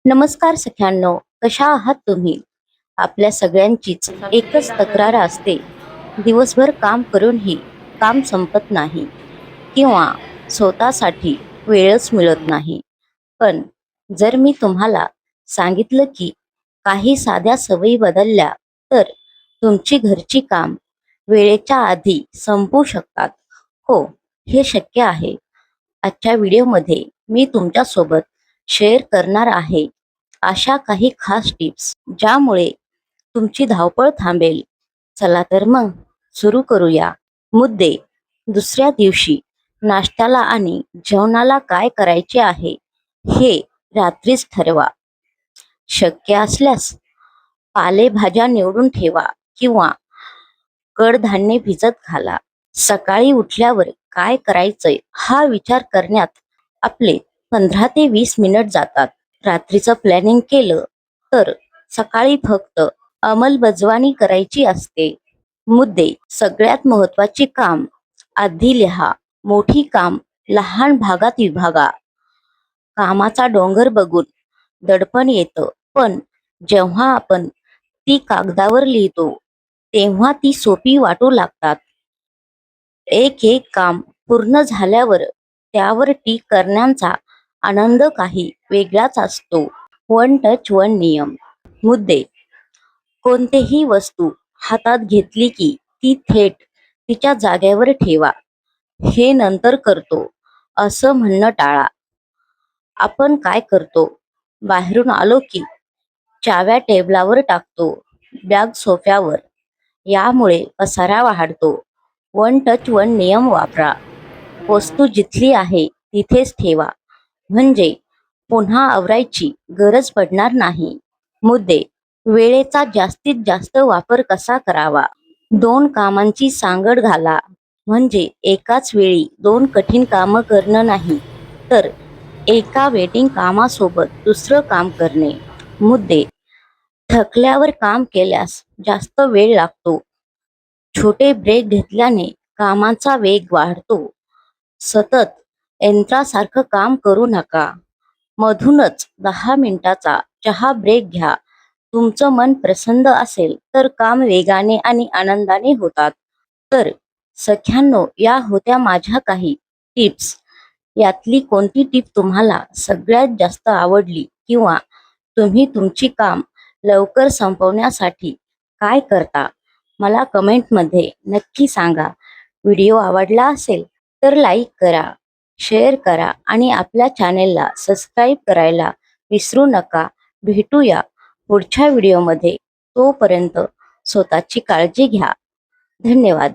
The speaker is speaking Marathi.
नमस्कार सख्यांनो, कशा आहात तुम्ही? आपल्या सगळ्यांचीच एकच तक्रार असते. दिवसभर काम करूनही काम संपत नाही किंवा स्वतःसाठी वेळच मिळत नाही. पण जर मी तुम्हाला सांगितलं की काही साध्या सवयी बदलल्या तर तुमची घरची काम वेळेच्या आधी संपू शकतात. हो, हे शक्य आहे. आजच्या व्हिडिओमध्ये मी तुमच्यासोबत शेअर करणार आहे अशा काही खास टिप्स ज्यामुळे तुमची धावपळ थांबेल. चला तर मग सुरू करूया. मुद्दे: दुसऱ्या दिवशी नाश्त्याला आणि जेवणाला काय करायचे आहे हे रात्रीच ठरवा. शक्य असल्यास पालेभाज्या निवडून ठेवा किंवा कडधान्ये भिजत घाला. सकाळी उठल्यावर काय करायचंय हा विचार करण्यात आपले 15 ते 20 मिनिट जातात. रात्रीचं प्लॅनिंग केलं तर सकाळी फक्त अंमलबजावणी करायची असते. मुद्दे: सगळ्यात महत्त्वाची काम आधी लिहा. मोठी काम लहान भागात विभागा. कामाचा डोंगर बघून दडपण येतं, पण जेव्हा आपण ती कागदावर लिहितो तेव्हा ती सोपी वाटू लागतात. एक एक काम पूर्ण झाल्यावर त्यावर टीक करण्याचा आनंद काही वेगळाच असतो. वन टच वन नियम. मुद्दे: कोणतीही वस्तू हातात घेतली की ती थेट तिच्या जागेवर ठेवा. हे नंतर करतो असं म्हणणं टाळा. आपण काय करतो? बाहेरून आलो की चाव्या टेबलावर टाकतो, बॅग सोफ्यावर. यामुळे पसारा वाढतो. वन टच वन नियम वापरा. वस्तू जिथली आहे तिथेच ठेवा, म्हणजे पुन्हा आवरायची गरज पडणार नाही. मुद्दे: वेळेचा जास्तीत जास्त वापर कसा करावा? 2 कामांची सांगड घाला. म्हणजे एकाच वेळी 2 कठीण कामं करणं नाही, तर एका वेटिंग कामासोबत दुसरं काम करणे. मुद्दे: थकल्यावर काम केल्यास जास्त वेळ लागतो. छोटे ब्रेक घेतल्याने कामाचा वेग वाढतो. सतत यंत्रासारखं काम करू नका. मधूनच 10 मिनिटाचा चहा ब्रेक घ्या. तुमचं मन प्रसन्न असेल तर काम वेगाने आणि आनंदाने होतात. तर सख्यांनो, या होत्या माझ्या काही टिप्स. यातली कोणती टीप तुम्हाला सगळ्यात जास्त आवडली किंवा तुम्ही तुमची काम लवकर संपवण्यासाठी काय करता? मला कमेंटमध्ये नक्की सांगा. व्हिडिओ आवडला असेल तर लाईक करा, शेअर करा आणि आपल्या चॅनेलला सबस्क्राईब करायला विसरू नका. भेटूया पुढच्या व्हिडिओमध्ये. तोपर्यंत स्वतःची काळजी घ्या. धन्यवाद.